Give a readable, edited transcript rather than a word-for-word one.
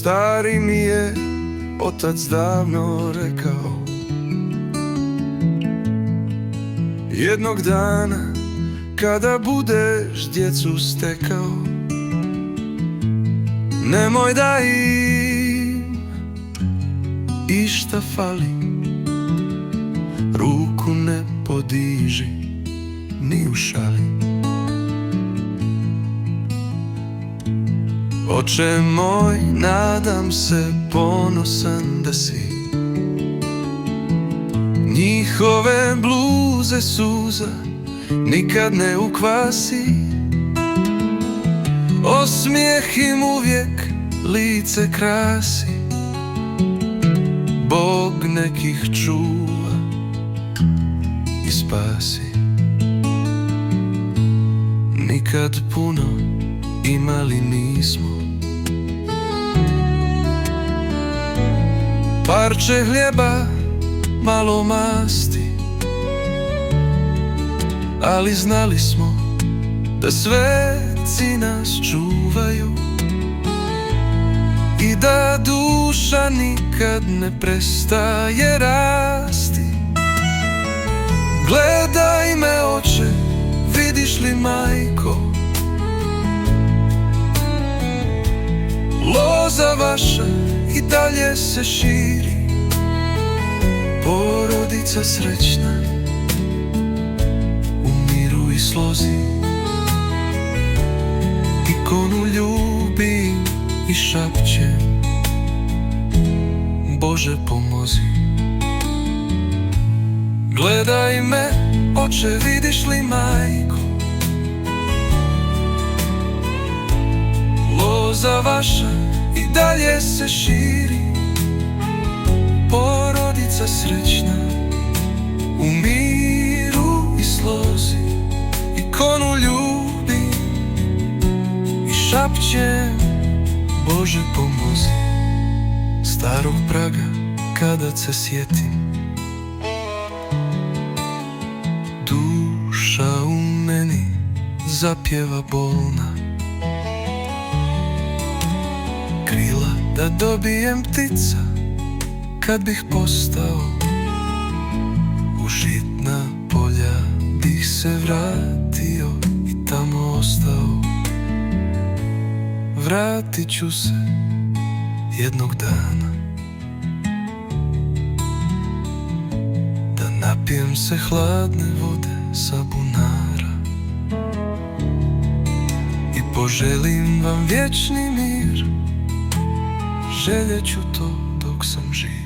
Stari mi je otac davno rekao, jednog dana kada budeš djecu stekao, nemoj da im išta fali, ruku ne podiži ni u šali. Oče moj, nadam se ponosan da si njihove bluze suza nikad ne ukvasi. Osmijeh im uvijek lice krasi, Bog nekih čuva i spasi. Nikad puno imali nismo, parče hljeba, malo masti, ali znali smo da sveci nas čuvaju i da duša nikad ne prestaje rasti. Gledaj me, oče, vidiš li, majko, loza vaša i dalje se širi, porodica srećna u miru i slozi. Ikonu ljubim i šapćem, Bože pomozi. Gledaj me, oče, vidiš li, majko, loza vaša i dalje se širi, porodica srećna u miru i slozi. Ikonu ljubim i šapćem, Bože pomozi. Starog praga kada se sjetim, duša u meni zapjeva bolna, krila da dobijem ptica kad bih postao, u žitna polja bih se vratio i tamo ostao. Vratit ću se jednog dana, da napijem se hladne vode sa bunara i poželim vam vječni mir. Željet ću to dok sam živ.